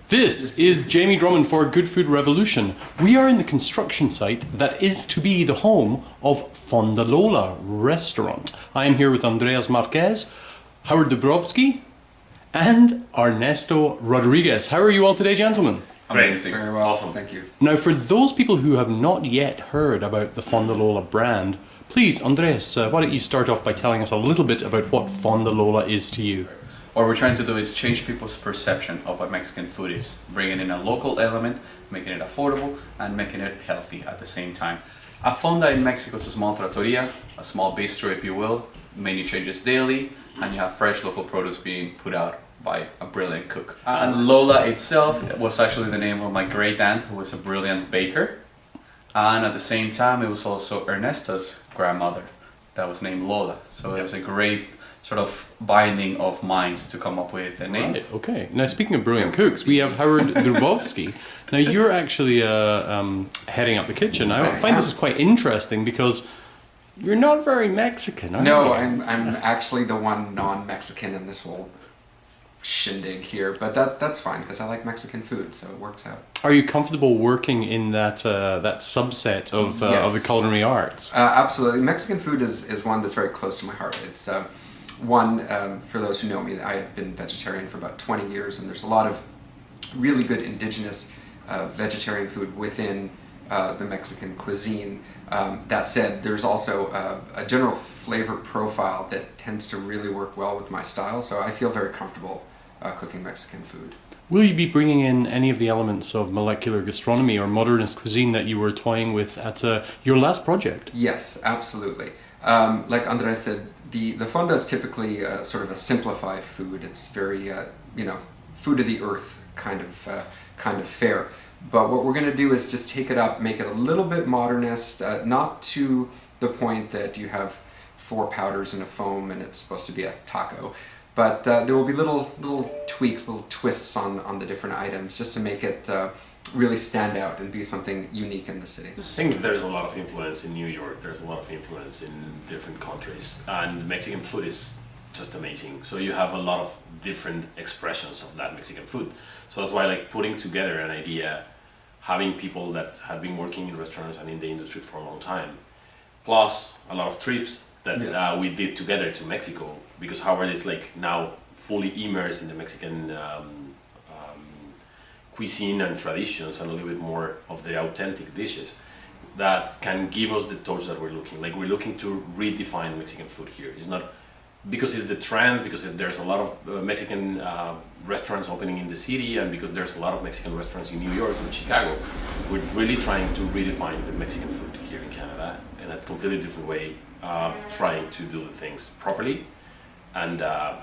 This is Jamie Drummond for Good Food Revolution. We are in the construction site that is to be the home of Fonda Lola restaurant. I am here with Andreas Marquez, Howard Dubrovsky, and Ernesto Rodriguez. How are you all today, gentlemen? Great, very well. Awesome, thank you. Now, for those people who have not yet heard about the Fonda Lola brand, please, Andreas, why don't you start off by telling us a little bit about what Fonda Lola is to you? What we're trying to do is change people's perception of what Mexican food is, bringing in a local element, making it affordable, and making it healthy at the same time. A fonda in Mexico is a small trattoria, a small bistro if you will, menu changes daily, and you have fresh local produce being put out by a brilliant cook. And Lola itself was actually the name of my great aunt, who was a brilliant baker. And at the same time, it was also Ernesto's grandmother that was named Lola. So it was a great sort of binding of minds to come up with a name. Right, okay. Now, speaking of brilliant cooks, we have Howard Dubrovsky. Now, you're actually heading up the kitchen. Now, I find this is quite interesting because you're not very Mexican, are you? No, I'm actually the one non-Mexican in this whole shindig here, but that's fine because I like Mexican food, so it works out. Are you comfortable working in that subset of the culinary arts? Absolutely. Mexican food is one that's very close to my heart. It's one, for those who know me, I have been vegetarian for about 20 years, and there's a lot of really good indigenous vegetarian food within the Mexican cuisine. That said, there's also a general flavor profile that tends to really work well with my style, so I feel very comfortable cooking Mexican food. Will you be bringing in any of the elements of molecular gastronomy or modernist cuisine that you were toying with at your last project? Yes, absolutely. Like Andres said, the fonda is typically sort of a simplified food. It's very, food of the earth kind of fare. But what we're going to do is just take it up, make it a little bit modernist, not to the point that you have 4 powders and a foam and it's supposed to be a taco. But there will be little tweaks, little twists on the different items just to make it really stand out and be something unique in the city. I think there's a lot of influence in New York, there's a lot of influence in different countries, and Mexican food is just amazing. So you have a lot of different expressions of that Mexican food. So that's why, like, putting together an idea, having people that have been working in restaurants and in the industry for a long time, plus a lot of trips that we did together to Mexico, because Howard is like now fully immersed in the Mexican cuisine and traditions and a little bit more of the authentic dishes that can give us the touch that we're looking. Like, we're looking to redefine Mexican food here. It's not because it's the trend, because there's a lot of Mexican restaurants opening in the city, and because there's a lot of Mexican restaurants in New York and Chicago. We're really trying to redefine the Mexican food here in Canada in a completely different way, trying to do the things properly and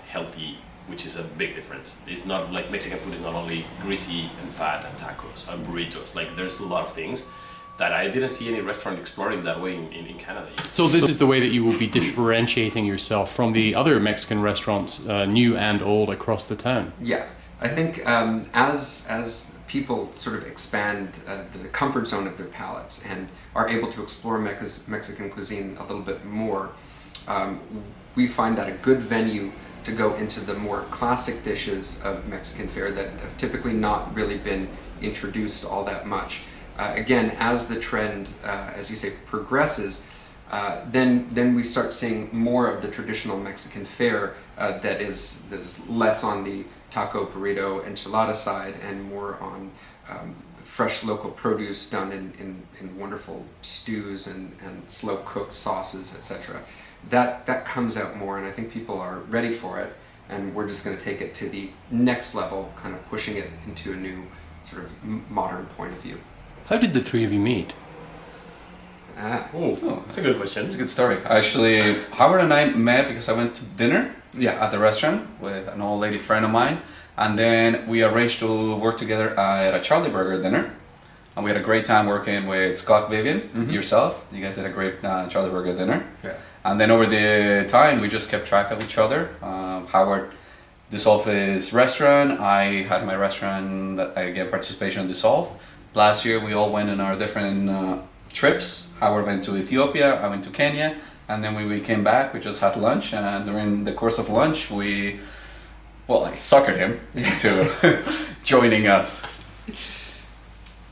healthy, which is a big difference. It's not like Mexican food is not only greasy and fat and tacos and burritos. Like, there's a lot of things that I didn't see any restaurant exploring that way in Canada yet. So this is the way that you will be differentiating yourself from the other Mexican restaurants, new and old, across the town. Yeah, I think as people sort of expand the comfort zone of their palates and are able to explore Mexican cuisine a little bit more, we find that a good venue to go into the more classic dishes of Mexican fare that have typically not really been introduced all that much. Again, as the trend, as you say, progresses, then we start seeing more of the traditional Mexican fare that is less on the taco, burrito, enchilada side and more on fresh local produce done in wonderful stews and slow cooked sauces, etc. That comes out more, and I think people are ready for it, and we're just going to take it to the next level, kind of pushing it into a new sort of modern point of view. How did the three of you meet? That's a good question. It's a good story. Actually, Howard and I met because I went to dinner at the restaurant with an old lady friend of mine, and then we arranged to work together at a Charlie Burger dinner. And we had a great time working with Scott Vivian, yourself. You guys did a great Charlie Burger dinner. Yeah. And then over the time, we just kept track of each other. Howard dissolved his restaurant. I had my restaurant that I get participation in Dissolve. Last year, we all went on our different trips. Howard went to Ethiopia, I went to Kenya, and then when we came back, we just had lunch. And during the course of lunch, we Well, I suckered him into joining us.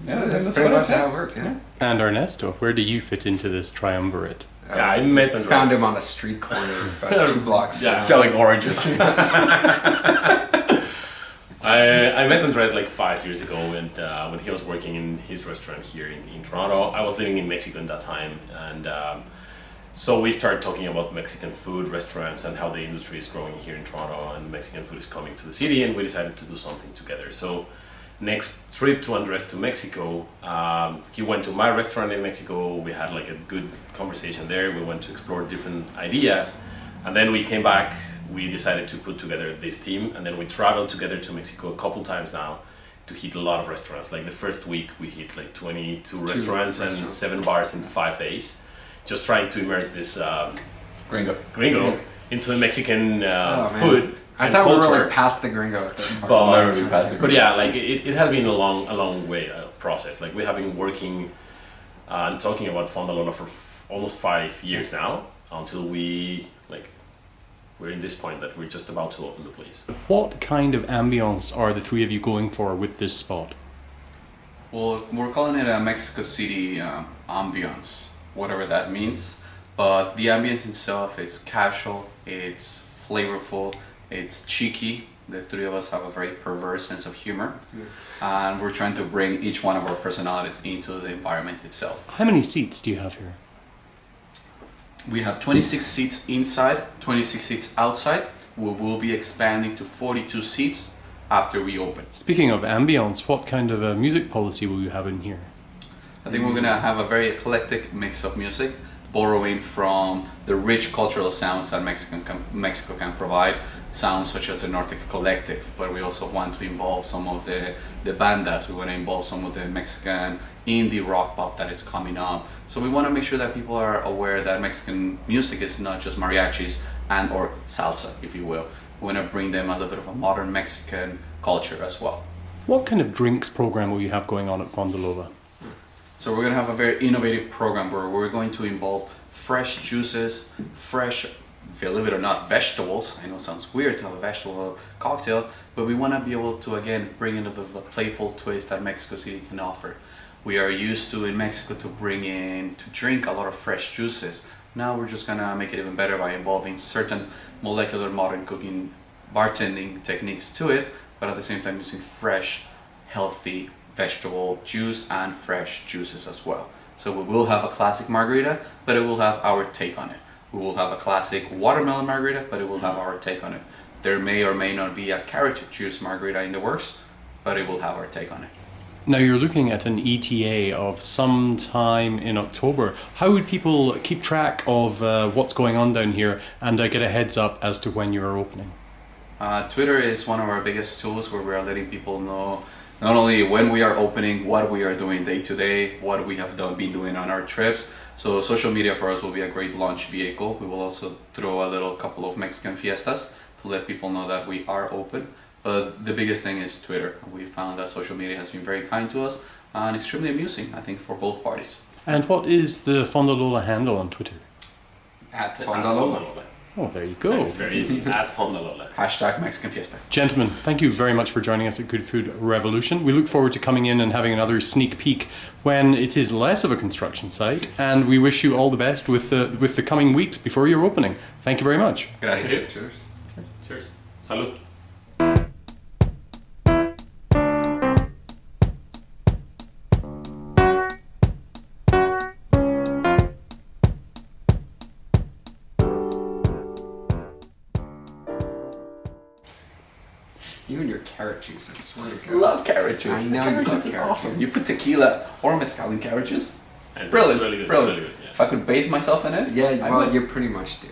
Yeah, that's pretty much how it worked. Yeah. And Ernesto, where do you fit into this triumvirate? Yeah, I met Andres. Found him on a street corner about 2 blocks. Yeah. down. Selling oranges. I met Andres like 5 years ago, and when he was working in his restaurant here in Toronto. I was living in Mexico at that time, and so we started talking about Mexican food, restaurants, and how the industry is growing here in Toronto, and Mexican food is coming to the city, and we decided to do something together. So next trip to Andres to Mexico, he went to my restaurant in Mexico. We had like a good conversation there. We went to explore different ideas, and then we came back. We decided to put together this team, and then we traveled together to Mexico a couple times now to hit a lot of restaurants. Like the first week we hit like 22 restaurants and 7 bars in 5 days, just trying to immerse this gringo into the Mexican food. I and thought culture. we were like past the gringo at this point. But yeah, like it has been a long way process. Like we have been working and talking about Fonda Lola for almost 5 years now, until we're in this point that we're just about to open the place. What kind of ambience are the three of you going for with this spot? Well, we're calling it a Mexico City ambiance, whatever that means. But the ambience itself is casual, it's flavorful, it's cheeky. The three of us have a very perverse sense of humor. Yeah. And we're trying to bring each one of our personalities into the environment itself. How many seats do you have here? We have 26 seats inside, 26 seats outside. We will be expanding to 42 seats after we open. Speaking of ambience, what kind of a music policy will you have in here? I think we're going to have a very eclectic mix of music, borrowing from the rich cultural sounds that Mexico can provide. Sounds such as the Nordic Collective, but we also want to involve some of the bandas. We want to involve some of the Mexican indie rock pop that is coming up. So we want to make sure that people are aware that Mexican music is not just mariachis and or salsa, if you will. We want to bring them a little bit of a modern Mexican culture as well. What kind of drinks program will you have going on at Fonda Lola? So we're going to have a very innovative program where we're going to involve fresh juices, fresh, believe it or not, vegetables. I know it sounds weird to have a vegetable cocktail, but we want to be able to, again, bring in a bit of a playful twist that Mexico City can offer. We are used to, in Mexico, to drink a lot of fresh juices. Now we're just going to make it even better by involving certain molecular modern cooking, bartending techniques to it, but at the same time using fresh, healthy vegetable juice and fresh juices as well. So we will have a classic margarita, but it will have our take on it. We will have a classic watermelon margarita, but it will have our take on it. There may or may not be a carrot juice margarita in the works, but it will have our take on it. Now you're looking at an ETA of some time in October. How would people keep track of what's going on down here and get a heads up as to when you're opening? Twitter is one of our biggest tools where we are letting people know not only when we are opening, what we are doing day to day, what we have been doing on our trips. So social media for us will be a great launch vehicle. We will also throw a couple of Mexican fiestas to let people know that we are open. But the biggest thing is Twitter. We found that social media has been very kind to us and extremely amusing, I think, for both parties. And what is the Fonda Lola handle on Twitter? At Fonda Lola. Oh, there you go. It's very easy. At Fonda Lola. Hashtag Mexican Fiesta. Gentlemen, thank you very much for joining us at Good Food Revolution. We look forward to coming in and having another sneak peek when it is less of a construction site, and we wish you all the best with the coming weeks before your opening. Thank you very much. Gracias. Cheers. Cheers. Salud. You and your carrot juice, I swear to God. Love carrot juice. I know you love carrot Awesome. juice. You put tequila or mezcal in carrot juice? And Brilliant. It's really good. Brilliant. It's really good, yeah. If I could bathe myself in it, Yeah, I well, would. you pretty much do.